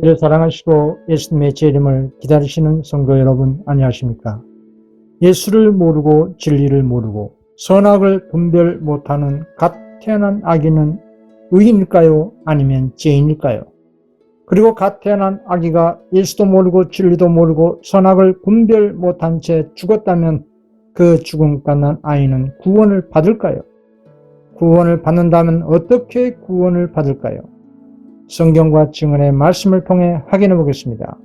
예수를 사랑하시고 예수님의 재림을 기다리시는 성도 여러분 안녕하십니까? 예수를 모르고 진리를 모르고 선악을 분별 못하는 갓 태어난 아기는 의인일까요? 아니면 죄인일까요? 그리고 갓 태어난 아기가 예수도 모르고 진리도 모르고 선악을 분별 못한 채 죽었다면 그 죽음과 난 아이는 구원을 받을까요? 구원을 받는다면 어떻게 구원을 받을까요? 성경과 증언의 말씀을 통해 확인해 보겠습니다.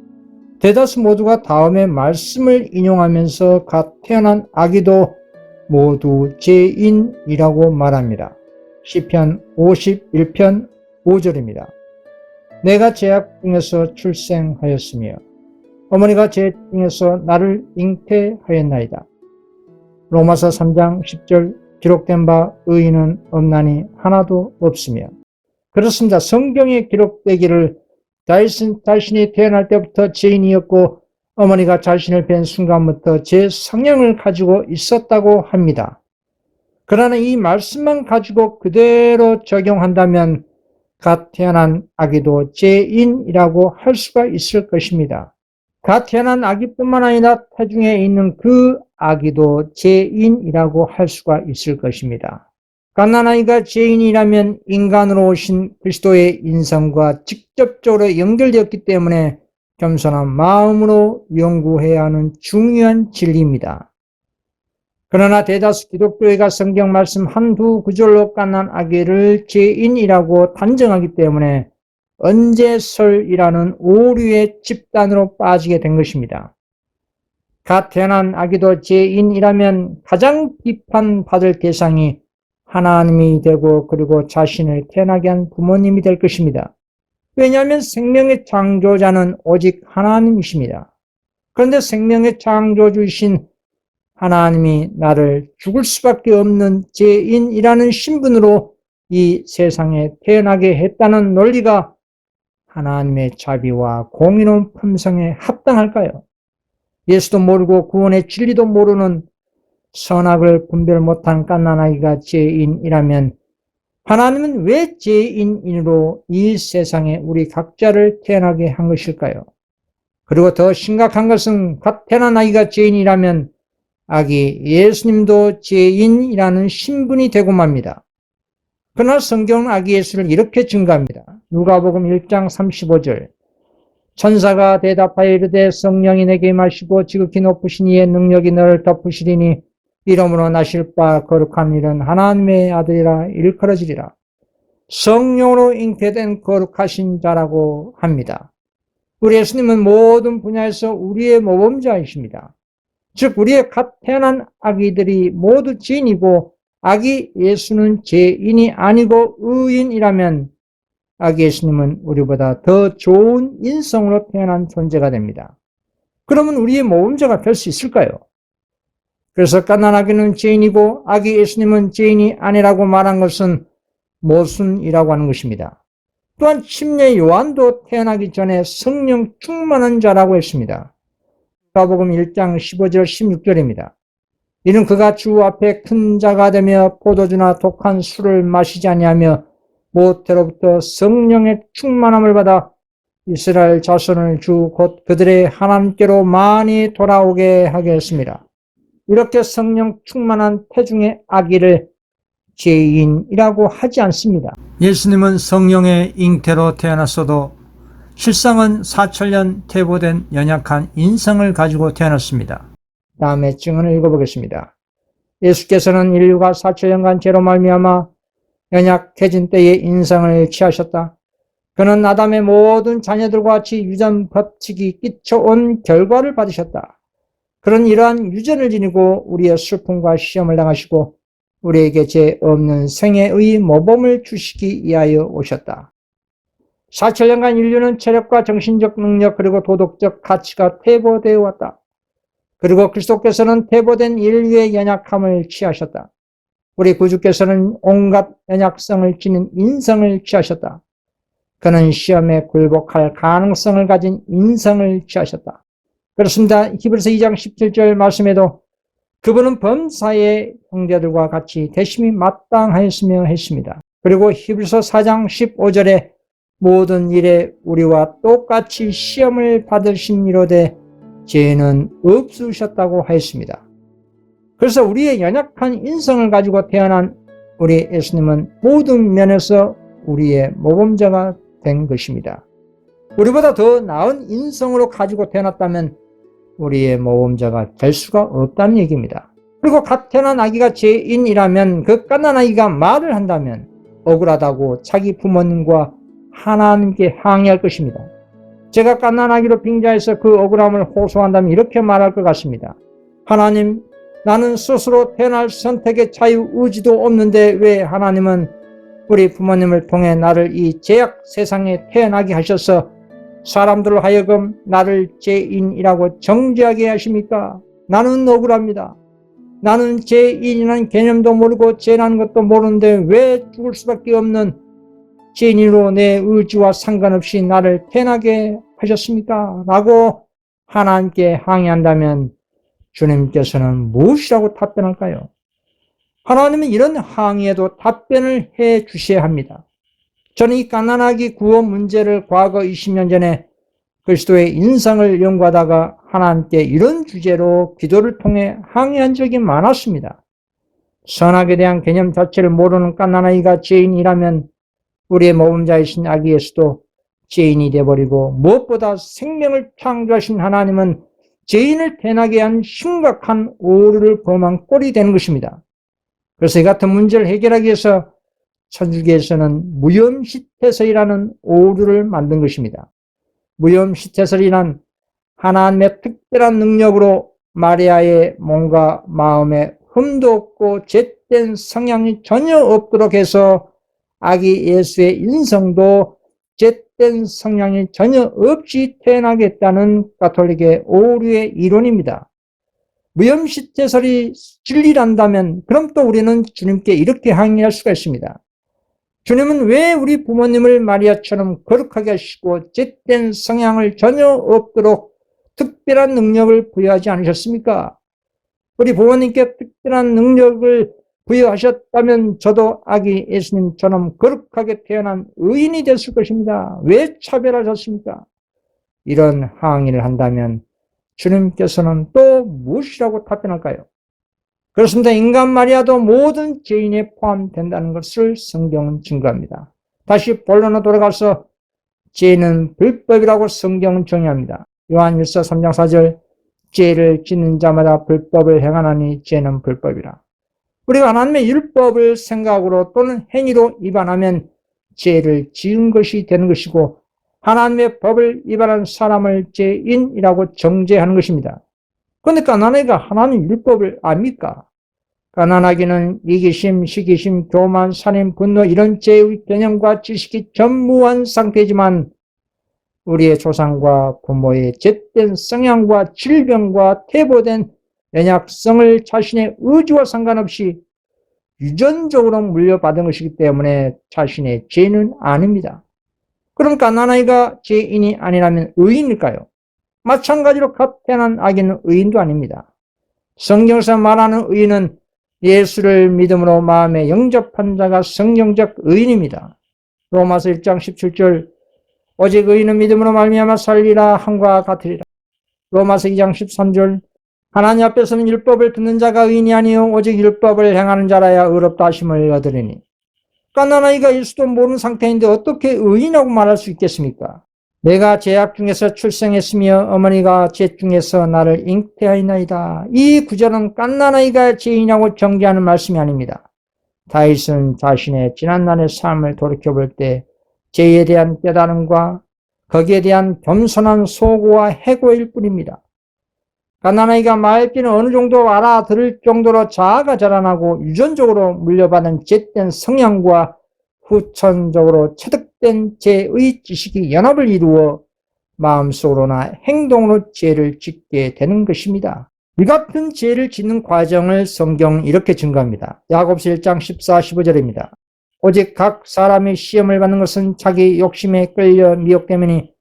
대다수 모두가 다음의 말씀을 인용하면서 갓 태어난 아기도 모두 죄인이라고 말합니다. 시편 51편 5절입니다. 내가 죄악 중에서 출생하였으며 어머니가 죄 중에서 나를 잉태하였나이다. 로마서 3장 10절 기록된 바 의인은 없나니 하나도 없으며 그렇습니다. 성경에 기록되기를 다윗은 자신이 태어날 때부터 죄인이었고 어머니가 자신을 뵌 순간부터 죄 성향을 가지고 있었다고 합니다. 그러나 이 말씀만 가지고 그대로 적용한다면 갓 태어난 아기도 죄인이라고 할 수가 있을 것입니다. 갓 태어난 아기뿐만 아니라 태중에 있는 그 아기도 죄인이라고 할 수가 있을 것입니다. 갓난아이가 죄인이라면 인간으로 오신 그리스도의 인성과 직접적으로 연결되었기 때문에 겸손한 마음으로 연구해야 하는 중요한 진리입니다. 그러나 대다수 기독교회가 성경 말씀 한두 구절로 갓난 아기를 죄인이라고 단정하기 때문에 언제설이라는 오류의 집단으로 빠지게 된 것입니다. 갓 태어난 아기도 죄인이라면 가장 비판받을 대상이 하나님이 되고 그리고 자신을 태어나게 한 부모님이 될 것입니다. 왜냐하면 생명의 창조자는 오직 하나님이십니다. 그런데 생명의 창조주이신 하나님이 나를 죽을 수밖에 없는 죄인이라는 신분으로 이 세상에 태어나게 했다는 논리가 하나님의 자비와 공의로운 품성에 합당할까요? 예수도 모르고 구원의 진리도 모르는 선악을 분별 못한 갓난아기가 죄인이라면 하나님은 왜 죄인으로 이 세상에 우리 각자를 태어나게 한 것일까요? 그리고 더 심각한 것은 갓 태어난 아기가 죄인이라면 아기 예수님도 죄인이라는 신분이 되고 맙니다. 그러나 성경은 아기 예수를 이렇게 증거합니다. 누가복음 1장 35절 천사가 대답하여 이르되 성령이 내게 임하시고 지극히 높으신 이의 능력이 너를 덮으시리니 이름으로 나실 바 거룩한 일은 하나님의 아들이라 일컬어지리라. 성령으로 잉태된 거룩하신 자라고 합니다. 우리 예수님은 모든 분야에서 우리의 모범자이십니다. 즉 우리의 갓 태어난 아기들이 모두 죄인이고 아기 예수는 죄인이 아니고 의인이라면 아기 예수님은 우리보다 더 좋은 인성으로 태어난 존재가 됩니다. 그러면 우리의 모범자가 될 수 있을까요? 그래서 갓난아기는 죄인이고 아기 예수님은 죄인이 아니라고 말한 것은 모순이라고 하는 것입니다. 또한 침례 요한도 태어나기 전에 성령 충만한 자라고 했습니다. 누가복음 1장 15절 16절입니다. 이는 그가 주 앞에 큰 자가 되며 포도주나 독한 술을 마시지 아니하며 모태로부터 성령의 충만함을 받아 이스라엘 자손을 주 곧 그들의 하나님께로 많이 돌아오게 하게 했습니다. 이렇게 성령 충만한 태중의 아기를 죄인이라고 하지 않습니다. 예수님은 성령의 잉태로 태어났어도 실상은 4천년 퇴보된 연약한 인성을 가지고 태어났습니다. 다음에 증언을 읽어보겠습니다. 예수께서는 인류가 4천년간 죄로 말미암아 연약해진 때의 인성을 취하셨다. 그는 아담의 모든 자녀들과 같이 유전 법칙이 끼쳐온 결과를 받으셨다. 그런 이러한 유전을 지니고 우리의 슬픔과 시험을 당하시고 우리에게 죄 없는 생애의 모범을 주시기 위하여 오셨다. 4천년간 인류는 체력과 정신적 능력 그리고 도덕적 가치가 퇴보되어 왔다. 그리고 그리스도께서는 퇴보된 인류의 연약함을 취하셨다. 우리 구주께서는 온갖 연약성을 지닌 인성을 취하셨다. 그는 시험에 굴복할 가능성을 가진 인성을 취하셨다. 그렇습니다. 히브리서 2장 17절 말씀에도 그분은 범사의 형제들과 같이 대심이 마땅하였으며 했습니다. 그리고 히브리서 4장 15절에 모든 일에 우리와 똑같이 시험을 받으심이로되 죄는 없으셨다고 하였습니다. 그래서 우리의 연약한 인성을 가지고 태어난 우리 예수님은 모든 면에서 우리의 모범자가 된 것입니다. 우리보다 더 나은 인성으로 가지고 태어났다면 우리의 모범자가 될 수가 없다는 얘기입니다. 그리고 갓 태어난 아기가 죄인이라면 그 갓난 아기가 말을 한다면 억울하다고 자기 부모님과 하나님께 항의할 것입니다. 제가 갓난 아기로 빙자해서 그 억울함을 호소한다면 이렇게 말할 것 같습니다. 하나님, 나는 스스로 태어날 선택의 자유의지도 없는데 왜 하나님은 우리 부모님을 통해 나를 이 죄악 세상에 태어나게 하셔서 사람들로 하여금 나를 죄인이라고 정죄하게 하십니까? 나는 억울합니다. 나는 죄인이라는 개념도 모르고 죄라는 것도 모르는데 왜 죽을 수밖에 없는 죄인으로 내 의지와 상관없이 나를 태어나게 하셨습니까? 라고 하나님께 항의한다면 주님께서는 무엇이라고 답변할까요? 하나님은 이런 항의에도 답변을 해 주셔야 합니다. 저는 이 갓난아기 구원 문제를 과거 20년 전에 그리스도의 인상을 연구하다가 하나님께 이런 주제로 기도를 통해 항의한 적이 많았습니다. 선악에 대한 개념 자체를 모르는 갓난아이가 죄인이라면 우리의 모범자이신 아기 예수도 죄인이 되어버리고 무엇보다 생명을 창조하신 하나님은 죄인을 태어나게 한 심각한 오류를 범한 꼴이 되는 것입니다. 그래서 이 같은 문제를 해결하기 위해서 천주교에서는 무염시태설이라는 오류를 만든 것입니다. 무염시태설이란 하나님의 특별한 능력으로 마리아의 몸과 마음에 흠도 없고 죄된 성향이 전혀 없도록 해서 아기 예수의 인성도 죄된 성향이 전혀 없이 태어나겠다는 가톨릭의 오류의 이론입니다. 무염시태설이 진리란다면 그럼 또 우리는 주님께 이렇게 항의할 수가 있습니다. 주님은 왜 우리 부모님을 마리아처럼 거룩하게 하시고 죄된 성향을 전혀 없도록 특별한 능력을 부여하지 않으셨습니까? 우리 부모님께 특별한 능력을 부여하셨다면 저도 아기 예수님처럼 거룩하게 태어난 의인이 됐을 것입니다. 왜 차별하셨습니까? 이런 항의를 한다면 주님께서는 또 무엇이라고 답변할까요? 그렇습니다. 인간 마리아도 모든 죄인에 포함된다는 것을 성경은 증거합니다. 다시 본론으로 돌아가서 죄는 불법이라고 성경은 정의합니다. 요한 1서 3장 4절 죄를 짓는 자마다 불법을 행하나니 죄는 불법이라. 우리가 하나님의 율법을 생각으로 또는 행위로 위반하면 죄를 지은 것이 되는 것이고 하나님의 법을 위반한 사람을 죄인이라고 정죄하는 것입니다. 그런데 갓난아기가 하나님 율법을 압니까? 갓난아기는 이기심, 시기심, 교만, 살인, 분노 이런 죄의 개념과 지식이 전무한 상태지만 우리의 조상과 부모의 죄된 성향과 질병과 퇴보된 연약성을 자신의 의지와 상관없이 유전적으로 물려받은 것이기 때문에 자신의 죄는 아닙니다. 그럼 갓난아이가 죄인이 아니라면 의인일까요? 마찬가지로 갓 태어난 아기는 의인도 아닙니다. 성경에서 말하는 의인은 예수를 믿음으로 마음에 영접한 자가 성경적 의인입니다. 로마서 1장 17절 오직 의인은 믿음으로 말미암아 살리라 함과 같으리라. 로마서 2장 13절 하나님 앞에서는 율법을 듣는 자가 의인이 아니요 오직 율법을 행하는 자라야 의롭다 하심을 얻으리니. 갓난아이가 예수도 모르는 상태인데 어떻게 의인이라고 말할 수 있겠습니까? 내가 죄악 중에서 출생했으며 어머니가 죄 중에서 나를 잉태하였나이다. 이 구절은 갓난아이가 죄인이라고 정죄하는 말씀이 아닙니다. 다윗은 자신의 지난날의 삶을 돌이켜볼 때 죄에 대한 깨달음과 거기에 대한 겸손한 소고와 해고일 뿐입니다. 갓난아이가 말귀는 어느 정도 알아들을 정도로 자아가 자라나고 유전적으로 물려받은 죄된 성향과 후천적으로 체득된 죄의 지식이 연합을 이루어 마음속으로나 행동으로 죄를 짓게 되는 것입니다. 이 같은 죄를 짓는 과정을 성경은 이렇게 증거합니다. 야고보서 1장 14, 15절입니다. 오직 각 사람이 시험을 받는 것은 자기 욕심에 끌려 미혹되매니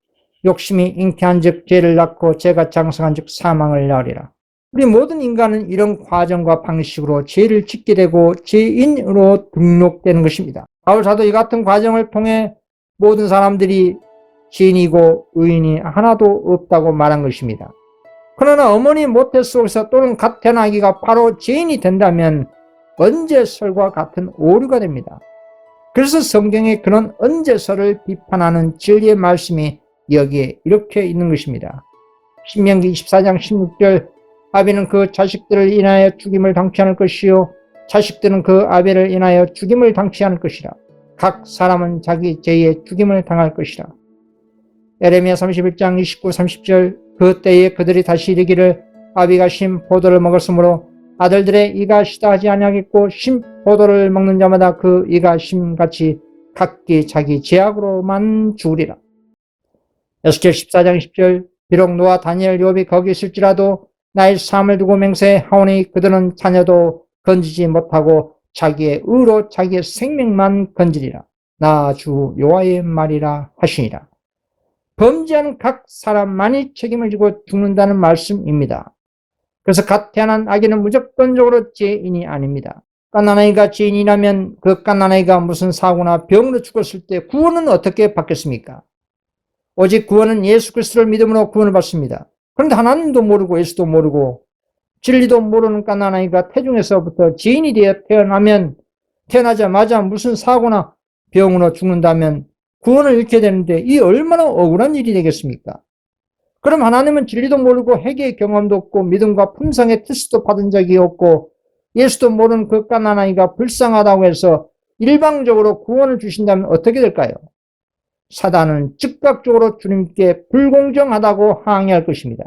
욕심이 잉태한 즉 죄를 낳고 죄가 장성한 즉 사망을 낳으리라. 우리 모든 인간은 이런 과정과 방식으로 죄를 짓게 되고 죄인으로 등록되는 것입니다. 바울 사도 이 같은 과정을 통해 모든 사람들이 죄인이고 의인이 하나도 없다고 말한 것입니다. 그러나 어머니 모태 속에서 또는 갓 태어난 아기가 바로 죄인이 된다면 언제설과 같은 오류가 됩니다. 그래서 성경에 그런 언제설을 비판하는 진리의 말씀이 여기에 이렇게 있는 것입니다. 신명기 24장 16절 아비는 그 자식들을 인하여 죽임을 당치 않을 것이요 자식들은 그 아비를 인하여 죽임을 당치 않을 것이라. 각 사람은 자기 죄에 죽임을 당할 것이라. 에레미야 31장 29, 30절 그 때에 그들이 다시 이르기를 아비가 신 포도를 먹었으므로 아들들의 이가 시다 하지 아니하겠고 신 포도를 먹는 자마다 그 이가 심같이 각기 자기 죄악으로만 죽으리라. 에스겔 14장 10절 비록 노아 다니엘 욥이 거기 있을지라도 나의 삶을 두고 맹세하오니 그들은 자녀도 건지지 못하고 자기의 의로 자기의 생명만 건지리라. 나 주 여호와의 말이라 하시니라. 범죄하는 각 사람만이 책임을 지고 죽는다는 말씀입니다. 그래서 갓 태어난 아기는 무조건적으로 죄인이 아닙니다. 갓난아이가 죄인이라면 그 갓난아이가 무슨 사고나 병으로 죽었을 때 구원은 어떻게 받겠습니까? 오직 구원은 예수 그리스도를 믿음으로 구원을 받습니다. 그런데 하나님도 모르고 예수도 모르고 진리도 모르는 갓난아이가 태중에서부터 죄인이 되어 태어나자마자 무슨 사고나 병으로 죽는다면 구원을 잃게 되는데 이 얼마나 억울한 일이 되겠습니까? 그럼 하나님은 진리도 모르고 회개의 경험도 없고 믿음과 품성의 테스트도 받은 적이 없고 예수도 모르는 그 갓난아이가 불쌍하다고 해서 일방적으로 구원을 주신다면 어떻게 될까요? 사단은 즉각적으로 주님께 불공정하다고 항의할 것입니다.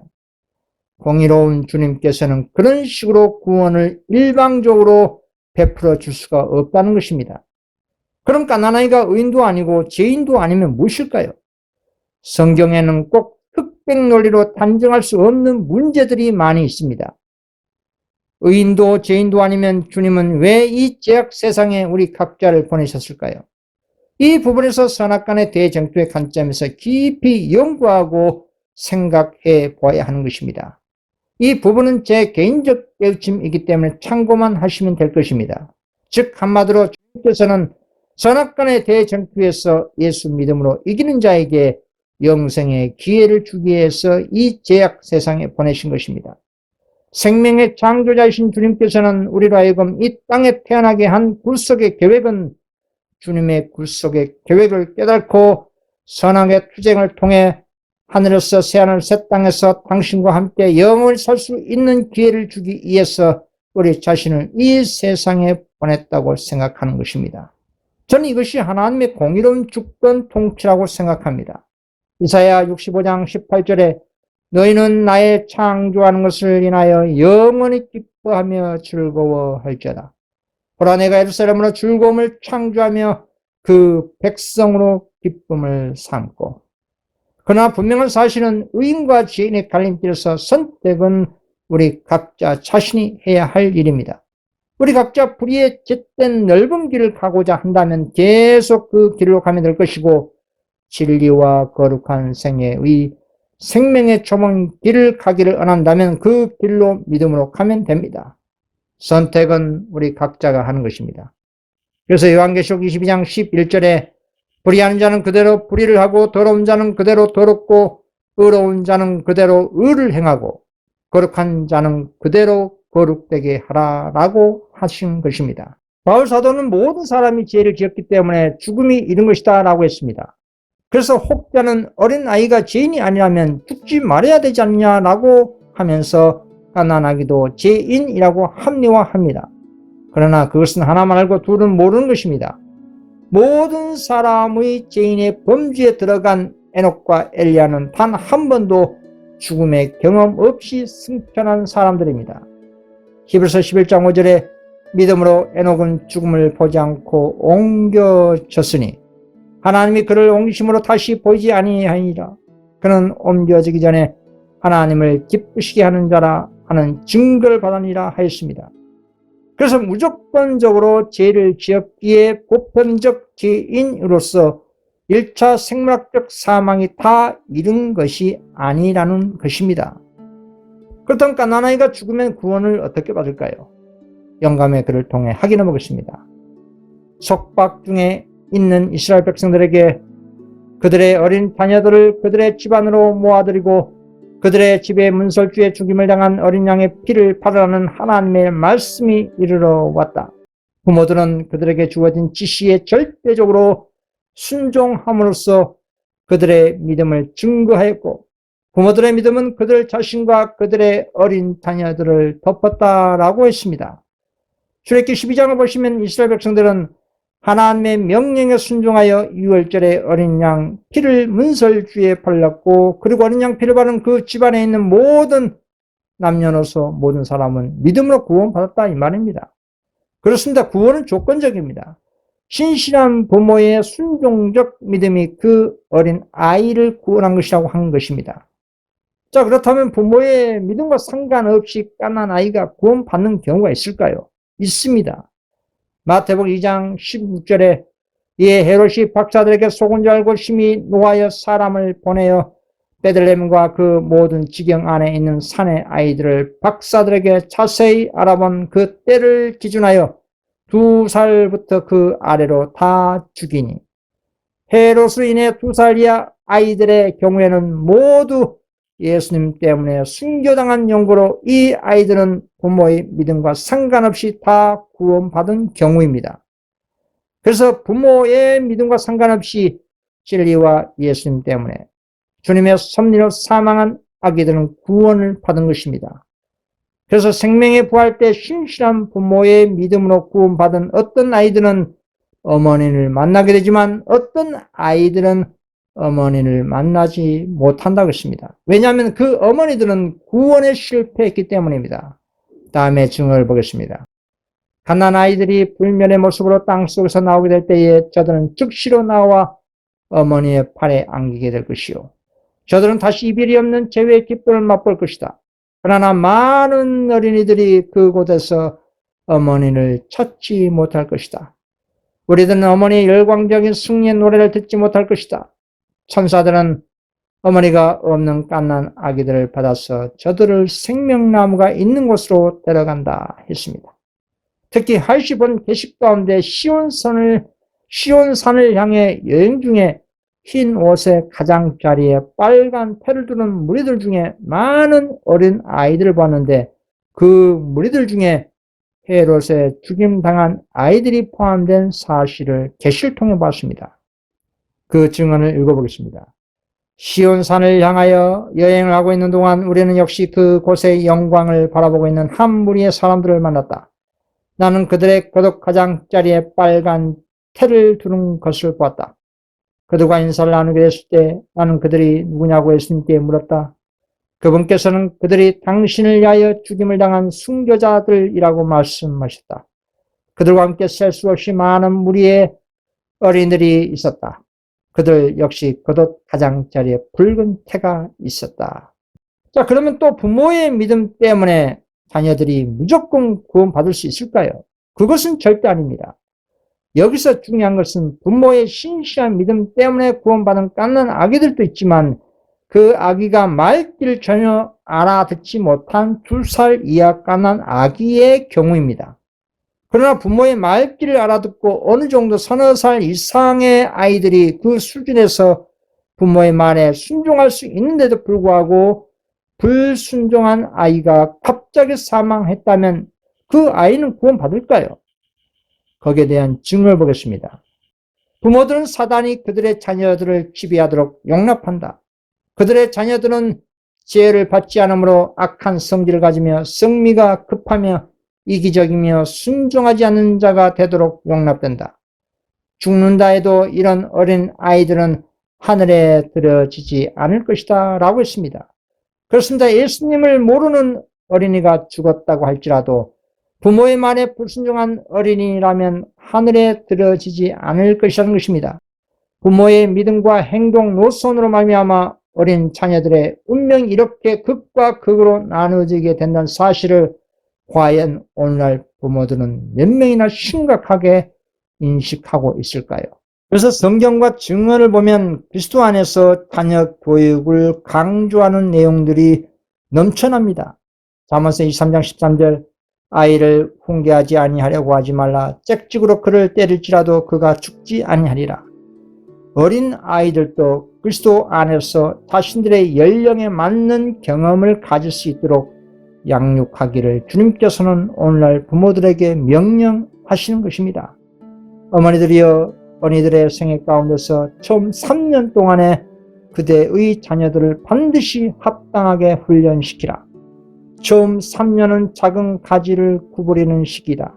공의로운 주님께서는 그런 식으로 구원을 일방적으로 베풀어 줄 수가 없다는 것입니다. 그럼 갓난아이가 의인도 아니고 죄인도 아니면 무엇일까요? 성경에는 꼭 흑백 논리로 단정할 수 없는 문제들이 많이 있습니다. 의인도 죄인도 아니면 주님은 왜 이 죄악 세상에 우리 각자를 보내셨을까요? 이 부분에서 선악간의 대쟁투의 관점에서 깊이 연구하고 생각해 보아야 하는 것입니다. 이 부분은 제 개인적 깨우침이기 때문에 참고만 하시면 될 것입니다. 즉 한마디로 주님께서는 선악간의 대쟁투에서 예수 믿음으로 이기는 자에게 영생의 기회를 주기 위해서 이 죄악 세상에 보내신 것입니다. 생명의 창조자이신 주님께서는 우리로 하여금 이 땅에 태어나게 한 굴속의 계획은 주님의 굴속의 계획을 깨닫고 선악의 투쟁을 통해 하늘에서 새하늘 새 땅에서 당신과 함께 영원히 살 수 있는 기회를 주기 위해서 우리 자신을 이 세상에 보냈다고 생각하는 것입니다. 저는 이것이 하나님의 공의로운 주권 통치라고 생각합니다. 이사야 65장 18절에 너희는 나의 창조하는 것을 인하여 영원히 기뻐하며 즐거워할지어다. 보라 내가 예루살렘으로 즐거움을 창조하며 그 백성으로 기쁨을 삼고. 그러나 분명한 사실은 의인과 죄인의 갈림길에서 선택은 우리 각자 자신이 해야 할 일입니다. 우리 각자 불의의 쨉된 넓은 길을 가고자 한다면 계속 그 길로 가면 될 것이고 진리와 거룩한 생애의 생명의 좁은 길을 가기를 원한다면 그 길로 믿음으로 가면 됩니다. 선택은 우리 각자가 하는 것입니다. 그래서 요한계시록 22장 11절에 불의하는 자는 그대로 불의를 하고 더러운 자는 그대로 더럽고 의로운 자는 그대로 의를 행하고 거룩한 자는 그대로 거룩되게 하라라고 하신 것입니다. 바울 사도는 모든 사람이 죄를 지었기 때문에 죽음이 이른 것이다 라고 했습니다. 그래서 혹자는 어린 아이가 죄인이 아니라면 죽지 말아야 되지 않냐라고 하면서 가난하기도 죄인이라고 합리화합니다. 그러나 그것은 하나만 알고 둘은 모르는 것입니다. 모든 사람의 죄인의 범죄에 들어간 에녹과 엘리야는 단 한 번도 죽음의 경험 없이 승천한 사람들입니다. 히브리서 11장 5절에 믿음으로 에녹은 죽음을 보지 않고 옮겨졌으니 하나님이 그를 옮기심으로 다시 보이지 아니하니라. 그는 옮겨지기 전에 하나님을 기쁘시게 하는 자라 하는 증거를 받으니라 하였습니다. 그래서 무조건적으로 죄를 지었기에 보편적 죄인으로서 1차 생물학적 사망이 다 이른 것이 아니라는 것입니다. 그렇다면 갓난아이가 죽으면 구원을 어떻게 받을까요? 영감의 글을 통해 확인해 보겠습니다. 속박 중에 있는 이스라엘 백성들에게 그들의 어린 자녀들을 그들의 집안으로 모아들이고 그들의 집에 문설주에 죽임을 당한 어린 양의 피를 팔으라는 하나님의 말씀이 이르러 왔다. 부모들은 그들에게 주어진 지시에 절대적으로 순종함으로써 그들의 믿음을 증거하였고 부모들의 믿음은 그들 자신과 그들의 어린 자녀들을 덮었다라고 했습니다. 출애굽기 12장을 보시면 이스라엘 백성들은 하나님의 명령에 순종하여 유월절에 어린 양 피를 문설주에 발랐고 그리고 어린 양 피를 바른 그 집안에 있는 모든 남녀노소 모든 사람은 믿음으로 구원받았다 이 말입니다. 그렇습니다. 구원은 조건적입니다. 신실한 부모의 순종적 믿음이 그 어린 아이를 구원한 것이라고 한 것입니다. 자, 그렇다면 부모의 믿음과 상관없이 갓난 아이가 구원받는 경우가 있을까요? 있습니다. 마태복음 2장 16절에 이에 헤롯이 박사들에게 속은 줄 알고 심히 노하여 사람을 보내어 베들레헴과 그 모든 지경 안에 있는 산의 아이들을 박사들에게 자세히 알아본 그 때를 기준하여 2살부터 그 아래로 다 죽이니 헤롯으로 인해 2살 이하 아이들의 경우에는 모두 예수님 때문에 순교당한 용고로 이 아이들은 부모의 믿음과 상관없이 다 구원받은 경우입니다. 그래서 부모의 믿음과 상관없이 진리와 예수님 때문에 주님의 섭리로 사망한 아기들은 구원을 받은 것입니다. 그래서 생명의 부활 때 신실한 부모의 믿음으로 구원받은 어떤 아이들은 어머니를 만나게 되지만 어떤 아이들은 어머니를 만나지 못한다고 했습니다. 왜냐하면 그 어머니들은 구원에 실패했기 때문입니다. 다음에 증언을 보겠습니다. 갓난 아이들이 불면의 모습으로 땅속에서 나오게 될 때에 저들은 즉시로 나와 어머니의 팔에 안기게 될 것이요. 저들은 다시 이별이 없는 재회의 기쁨을 맛볼 것이다. 그러나 많은 어린이들이 그곳에서 어머니를 찾지 못할 것이다. 우리들은 어머니의 열광적인 승리의 노래를 듣지 못할 것이다. 천사들은 어머니가 없는 갓난 아기들을 받아서 저들을 생명나무가 있는 곳으로 데려간다 했습니다. 특히 할시 본 계식 가운데 시온산을 향해 여행 중에 흰 옷의 가장자리에 빨간 패를 두는 무리들 중에 많은 어린 아이들을 봤는데 그 무리들 중에 헤롯에 죽임당한 아이들이 포함된 사실을 계시를 통해 봤습니다. 그 증언을 읽어보겠습니다. 시온산을 향하여 여행을 하고 있는 동안 우리는 역시 그곳의 영광을 바라보고 있는 한 무리의 사람들을 만났다. 나는 그들의 거독 가장자리에 빨간 태를 두는 것을 보았다. 그들과 인사를 나누게 됐을 때 나는 그들이 누구냐고 예수님께 물었다. 그분께서는 그들이 당신을 위하여 죽임을 당한 순교자들이라고 말씀하셨다. 그들과 함께 셀 수 없이 많은 무리의 어린이들이 있었다. 그들 역시 거독 가장자리에 붉은 태가 있었다. 자, 그러면 또 부모의 믿음 때문에 자녀들이 무조건 구원받을 수 있을까요? 그것은 절대 아닙니다. 여기서 중요한 것은 부모의 신실한 믿음 때문에 구원받은 갓난 아기들도 있지만 그 아기가 말귀를 전혀 알아듣지 못한 2살 이하 갓난 아기의 경우입니다. 그러나 부모의 말귀를 알아듣고 어느 정도 서너 살 이상의 아이들이 그 수준에서 부모의 말에 순종할 수 있는데도 불구하고 불순종한 아이가 갑자기 사망했다면 그 아이는 구원받을까요? 거기에 대한 증언을 보겠습니다. 부모들은 사단이 그들의 자녀들을 지배하도록 용납한다. 그들의 자녀들은 지혜를 받지 않으므로 악한 성질을 가지며 성미가 급하며 이기적이며 순종하지 않는 자가 되도록 용납된다. 죽는다 해도 이런 어린 아이들은 하늘에 들어지지 않을 것이다 라고 했습니다. 그렇습니다. 예수님을 모르는 어린이가 죽었다고 할지라도 부모의 말에 불순종한 어린이라면 하늘에 들어지지 않을 것이라는 것입니다. 부모의 믿음과 행동 노선으로 말미암아 어린 자녀들의 운명이 이렇게 극과 극으로 나누어지게 된다는 사실을 과연 오늘날 부모들은 몇 명이나 심각하게 인식하고 있을까요? 그래서 성경과 증언을 보면 그리스도 안에서 자녀 교육을 강조하는 내용들이 넘쳐납니다. 잠언서 23장 13절 아이를 훈계하지 아니하려고 하지 말라. 짹찍으로 그를 때릴지라도 그가 죽지 아니하리라. 어린 아이들도 그리스도 안에서 자신들의 연령에 맞는 경험을 가질 수 있도록 양육하기를 주님께서는 오늘날 부모들에게 명령하시는 것입니다. 어머니들이여, 어린이들의 생애 가운데서 처음 3년 동안에 그대의 자녀들을 반드시 합당하게 훈련시키라. 처음 3년은 작은 가지를 구부리는 시기다.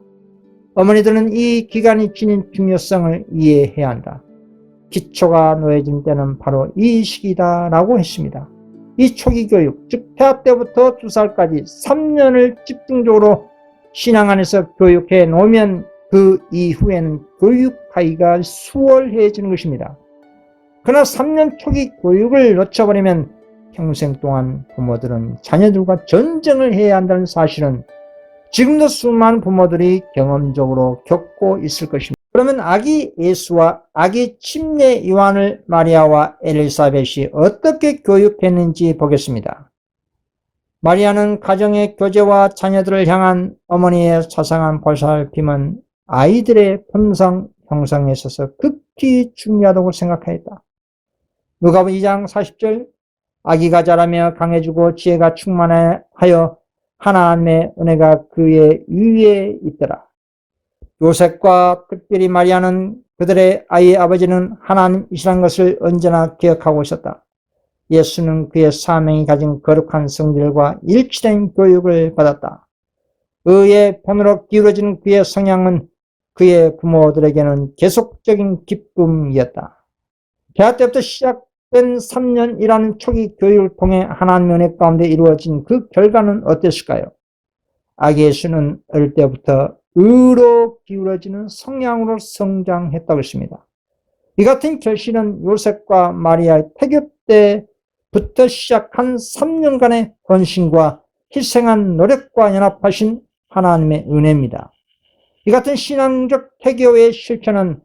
어머니들은 이 기간이 지닌 중요성을 이해해야 한다. 기초가 놓여진 때는 바로 이 시기다 라고 했습니다. 이 초기 교육, 즉 태아 때부터 2살까지 3년을 집중적으로 신앙 안에서 교육해 놓으면 그 이후에는 교육하기가 수월해지는 것입니다. 그러나 3년 초기 교육을 놓쳐버리면 평생 동안 부모들은 자녀들과 전쟁을 해야 한다는 사실은 지금도 수많은 부모들이 경험적으로 겪고 있을 것입니다. 그러면 아기 예수와 아기 침례 요한을 마리아와 엘리사벳이 어떻게 교육했는지 보겠습니다. 마리아는 가정의 교제와 자녀들을 향한 어머니의 자상한 보살핌은 아이들의 본성 형성에 있어서 극히 중요하다고 생각하였다. 누가복음 2장 40절, 아기가 자라며 강해지고 지혜가 충만하여 하나님의 은혜가 그의 위에 있더라. 요셉과 특별히 마리아는 그들의 아이의 아버지는 하나님이시라는 것을 언제나 기억하고 있었다. 예수는 그의 사명이 가진 거룩한 성질과 일치된 교육을 받았다. 의의 편으로 기울어진 그의 성향은 그의 부모들에게는 계속적인 기쁨이었다. 대학 때부터 시작된 3년이라는 초기 교육을 통해 하나님의 은혜 가운데 이루어진 그 결과는 어땠을까요? 아기 예수는 어릴 때부터 의로 기울어지는 성향으로 성장했다고 했습니다. 이 같은 결실은 요셉과 마리아의 태교 때부터 시작한 3년간의 헌신과 희생한 노력과 연합하신 하나님의 은혜입니다. 이 같은 신앙적 태교의 실천은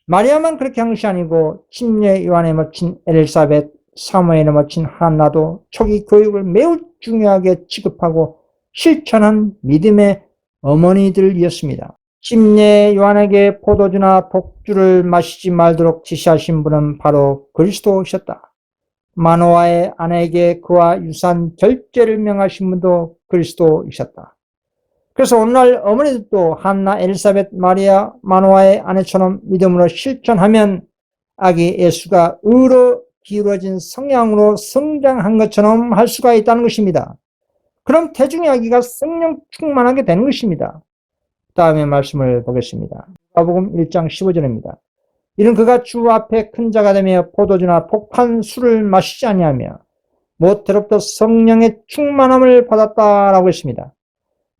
마리아만 그렇게 한 것이 아니고 침례 요한에 멋진 엘리사벳, 사무엘에 멋진 한나도 초기 교육을 매우 중요하게 취급하고 실천한 믿음의 어머니들이었습니다. 침례 요한에게 포도주나 독주를 마시지 말도록 지시하신 분은 바로 그리스도이셨다. 마노아의 아내에게 그와 유사한 절제를 명하신 분도 그리스도이셨다. 그래서 오늘날 어머니들도 한나, 엘리사벳, 마리아, 마노아의 아내처럼 믿음으로 실천하면 아기 예수가 의로 기울어진 성향으로 성장한 것처럼 할 수가 있다는 것입니다. 그럼 태중의 아기가 성령 충만하게 되는 것입니다. 다음에 말씀을 보겠습니다. 마가복음 1장 15절입니다. 이는 그가 주 앞에 큰 자가 되며 포도주나 독한 술을 마시지 아니하며 모태로부터 성령의 충만함을 받았다라고 했습니다.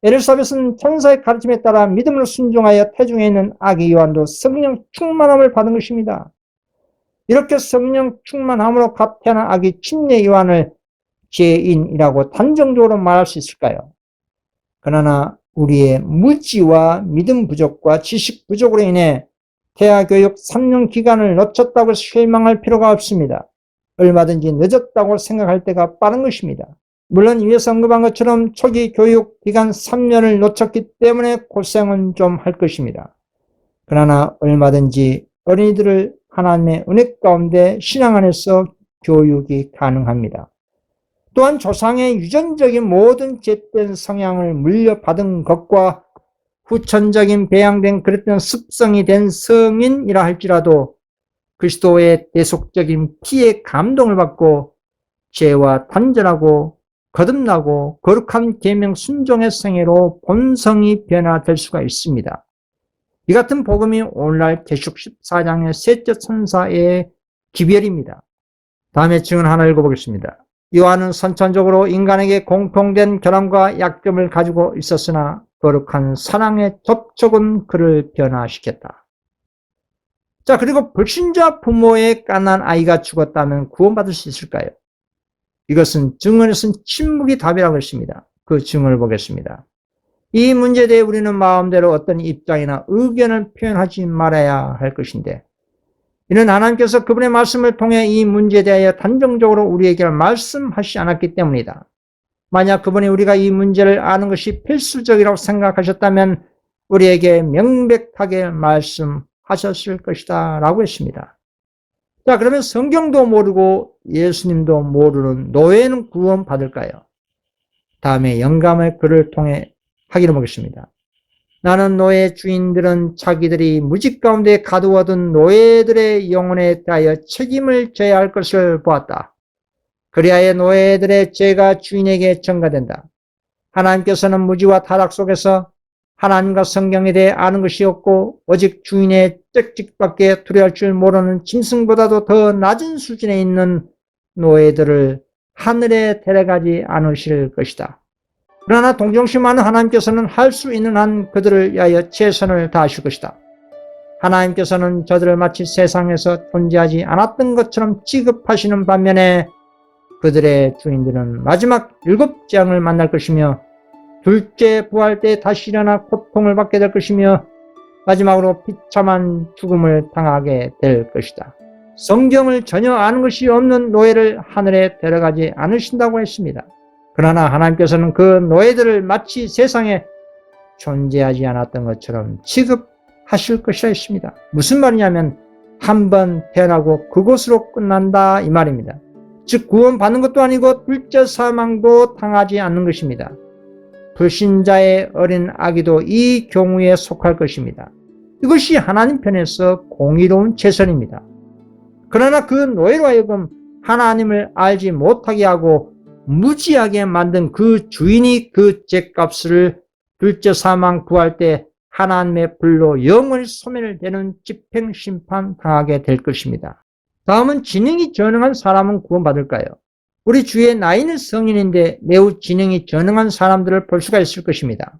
엘리사벳은 천사의 가르침에 따라 믿음으로 순종하여 태중에 있는 아기 요한도 성령 충만함을 받은 것입니다. 이렇게 성령 충만함으로 갓 태어난 아기 침례 요한을 죄인이라고 단정적으로 말할 수 있을까요? 그러나 우리의 무지와 믿음 부족과 지식 부족으로 인해 태아교육 3년 기간을 놓쳤다고 실망할 필요가 없습니다. 얼마든지 늦었다고 생각할 때가 빠른 것입니다. 물론 위에서 언급한 것처럼 초기 교육 기간 3년을 놓쳤기 때문에 고생은 좀 할 것입니다. 그러나 얼마든지 어린이들을 하나님의 은혜 가운데 신앙 안에서 교육이 가능합니다. 또한 조상의 유전적인 모든 죄된 성향을 물려받은 것과 후천적인 배양된 그랬던 습성이 된 성인이라 할지라도 그리스도의 대속적인 피의 감동을 받고 죄와 단절하고 거듭나고 거룩한 계명 순종의 생애로 본성이 변화될 수가 있습니다. 이 같은 복음이 오늘날 계시록 14장의 셋째 천사의 기별입니다. 다음에 증언 하나 읽어보겠습니다. 요한은 선천적으로 인간에게 공통된 결함과 약점을 가지고 있었으나 거룩한 사랑의 접촉은 그를 변화시켰다. 자, 그리고 불신자 부모의 깐난 아이가 죽었다면 구원받을 수 있을까요? 이것은 증언에서는 침묵이 답이라고 했습니다. 그 증언을 보겠습니다. 이 문제에 대해 우리는 마음대로 어떤 입장이나 의견을 표현하지 말아야 할 것인데, 이는 하나님께서 그분의 말씀을 통해 이 문제에 대하여 단정적으로 우리에게 말씀하시지 않았기 때문이다. 만약 그분이 우리가 이 문제를 아는 것이 필수적이라고 생각하셨다면 우리에게 명백하게 말씀하셨을 것이다 라고 했습니다. 자, 그러면 성경도 모르고 예수님도 모르는 노예는 구원 받을까요? 다음에 영감의 글을 통해 확인해 보겠습니다. 나는 노예 주인들은 자기들이 무직 가운데 가두어둔 노예들의 영혼에 대하여 책임을 져야 할 것을 보았다. 그리하여 노예들의 죄가 주인에게 전가된다. 하나님께서는 무지와 타락 속에서 하나님과 성경에 대해 아는 것이 없고 오직 주인의 짹짹밖에 두려워할 줄 모르는 짐승보다도 더 낮은 수준에 있는 노예들을 하늘에 데려가지 않으실 것이다. 그러나 동정심 많은 하나님께서는 할 수 있는 한 그들을 위하여 최선을 다하실 것이다. 하나님께서는 저들을 마치 세상에서 존재하지 않았던 것처럼 취급하시는 반면에 그들의 주인들은 마지막 7재앙을 만날 것이며 둘째 부활 때 다시 일어나 고통을 받게 될 것이며 마지막으로 비참한 죽음을 당하게 될 것이다. 성경을 전혀 아는 것이 없는 노예를 하늘에 데려가지 않으신다고 했습니다. 그러나 하나님께서는 그 노예들을 마치 세상에 존재하지 않았던 것처럼 취급하실 것이라 했습니다. 무슨 말이냐면 한 번 태어나고 그곳으로 끝난다 이 말입니다. 즉 구원받는 것도 아니고 둘째 사망도 당하지 않는 것입니다. 불신자의 어린 아기도 이 경우에 속할 것입니다. 이것이 하나님 편에서 공의로운 최선입니다. 그러나 그 노예로 하여금 하나님을 알지 못하게 하고 무지하게 만든 그 주인이 그 죗값을 둘째 사망 구할 때 하나님의 불로 영원히 소멸을 되는 집행심판 당하게 될 것입니다. 다음은 지능이 전능한 사람은 구원받을까요? 우리 주의 나이는 성인인데 매우 지능이 전능한 사람들을 볼 수가 있을 것입니다.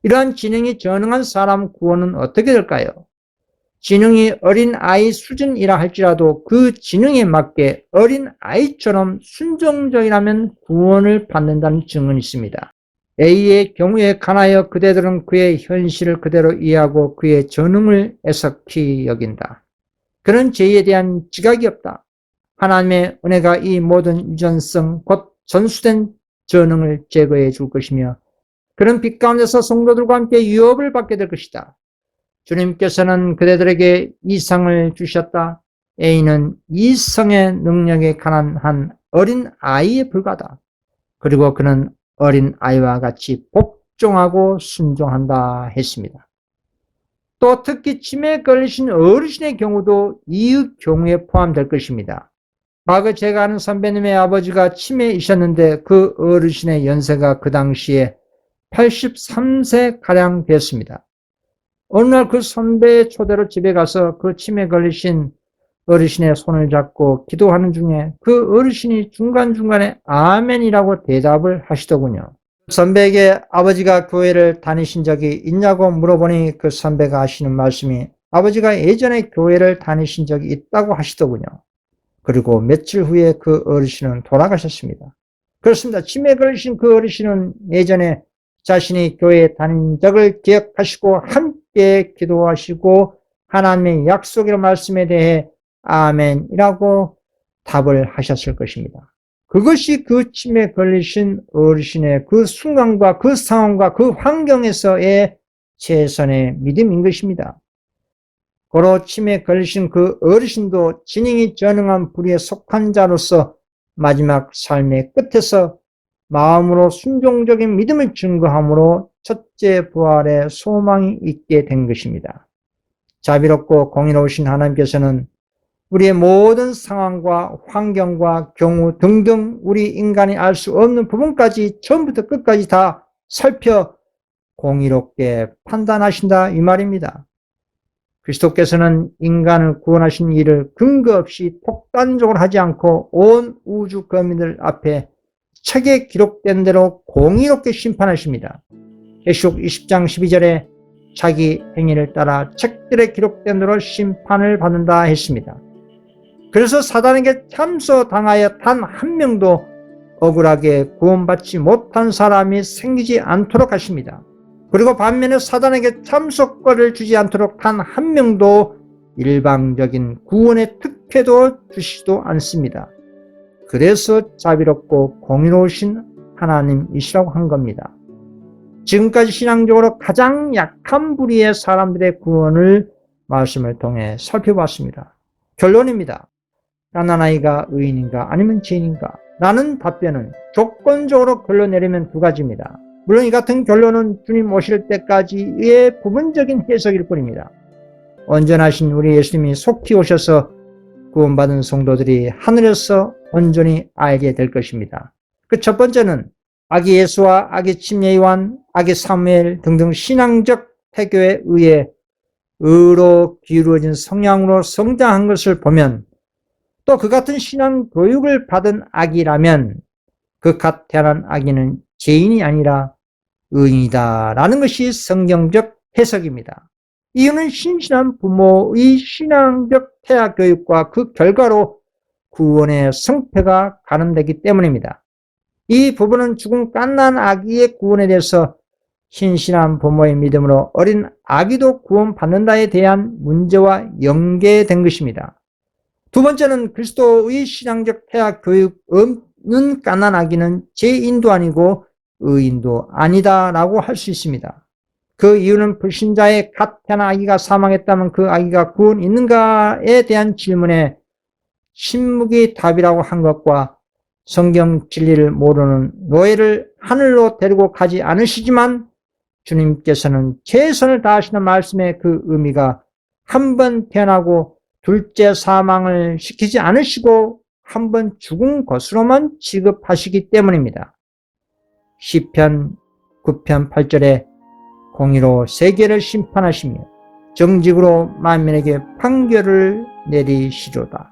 이러한 지능이 전능한 사람 구원은 어떻게 될까요? 지능이 어린 아이 수준이라 할지라도 그 지능에 맞게 어린 아이처럼 순종적이라면 구원을 받는다는 증언이 있습니다. A의 경우에 관하여 그대들은 그의 현실을 그대로 이해하고 그의 전능을 애석히 여긴다. 그런 죄에 대한 지각이 없다. 하나님의 은혜가 이 모든 유전성 곧 전수된 전능을 제거해 줄 것이며 그런 빛 가운데서 성도들과 함께 유업을 받게 될 것이다. 주님께서는 그대들에게 이성을 주셨다. A는 이성의 능력에 관한 한 어린 아이에 불과하다. 그리고 그는 어린 아이와 같이 복종하고 순종한다 했습니다. 또 특히 치매에 걸리신 어르신의 경우도 이 경우에 포함될 것입니다. 과거 제가 아는 선배님의 아버지가 치매이셨는데 그 어르신의 연세가 그 당시에 83세가량 됐습니다. 어느 날 그 선배의 초대로 집에 가서 그 치매 걸리신 어르신의 손을 잡고 기도하는 중에 그 어르신이 중간중간에 아멘이라고 대답을 하시더군요. 선배에게 아버지가 교회를 다니신 적이 있냐고 물어보니 그 선배가 하시는 말씀이 아버지가 예전에 교회를 다니신 적이 있다고 하시더군요. 그리고 며칠 후에 그 어르신은 돌아가셨습니다. 그렇습니다. 치매에 걸리신 그 어르신은 예전에 자신이 교회에 다닌 적을 기억하시고 함께 기도하시고 하나님의 약속의 말씀에 대해 아멘이라고 답을 하셨을 것입니다. 그것이 그 치매에 걸리신 어르신의 그 순간과 그 상황과 그 환경에서의 최선의 믿음인 것입니다. 고로 치매에 걸리신 그 어르신도 지능이 전능한 부류에 속한 자로서 마지막 삶의 끝에서 마음으로 순종적인 믿음을 증거함으로 첫째 부활의 소망이 있게 된 것입니다. 자비롭고 공의로우신 하나님께서는 우리의 모든 상황과 환경과 경우 등등 우리 인간이 알 수 없는 부분까지 처음부터 끝까지 다 살펴 공의롭게 판단하신다 이 말입니다. 그리스도께서는 인간을 구원하신 일을 근거 없이 폭단적으로 하지 않고 온 우주 거민들 앞에 책에 기록된 대로 공의롭게 심판하십니다. 계시록 20장 12절에 자기 행위를 따라 책들에 기록된 대로 심판을 받는다 했습니다. 그래서 사단에게 참소당하여 단 한 명도 억울하게 구원받지 못한 사람이 생기지 않도록 하십니다. 그리고 반면에 사단에게 참소권을 주지 않도록 단 한 명도 일방적인 구원의 특혜도 주시지도 않습니다. 그래서 자비롭고 공의로우신 하나님이시라고 한 겁니다. 지금까지 신앙적으로 가장 약한 부류의 사람들의 구원을 말씀을 통해 살펴봤습니다. 결론입니다. 갓난아이가 의인인가 아니면 죄인인가? 라는 답변은 조건적으로 결론내리면 두 가지입니다. 물론 이 같은 결론은 주님 오실 때까지의 부분적인 해석일 뿐입니다. 온전하신 우리 예수님이 속히 오셔서 구원받은 성도들이 하늘에서 온전히 알게 될 것입니다. 그 첫 번째는 아기 예수와 아기 침례 요한, 아기 사무엘 등등 신앙적 태교에 의해 의로 기울어진 성향으로 성장한 것을 보면 또 그 같은 신앙 교육을 받은 아기라면 그 갓 태어난 아기는 죄인이 아니라 의인이다라는 것이 성경적 해석입니다. 이유는 신실한 부모의 신앙적 태아 교육과 그 결과로 구원의 성패가 가늠되기 때문입니다. 이 부분은 죽은 갓난 아기의 구원에 대해서 신실한 부모의 믿음으로 어린 아기도 구원받는다에 대한 문제와 연계된 것입니다. 두 번째는 그리스도의 신앙적 태아 교육 없는 갓난 아기는 죄인도 아니고 의인도 아니다라고 할 수 있습니다. 그 이유는 불신자의 갓 태어난 아기가 사망했다면 그 아기가 구원 있는가에 대한 질문에 신묵이 답이라고 한 것과 성경 진리를 모르는 노예를 하늘로 데리고 가지 않으시지만 주님께서는 최선을 다하시는 말씀의 그 의미가 한 번 태어나고 둘째 사망을 시키지 않으시고 한 번 죽은 것으로만 취급하시기 때문입니다. 시편 9편 8절에 공의로 세계를 심판하시며 정직으로 만민에게 판결을 내리시로다.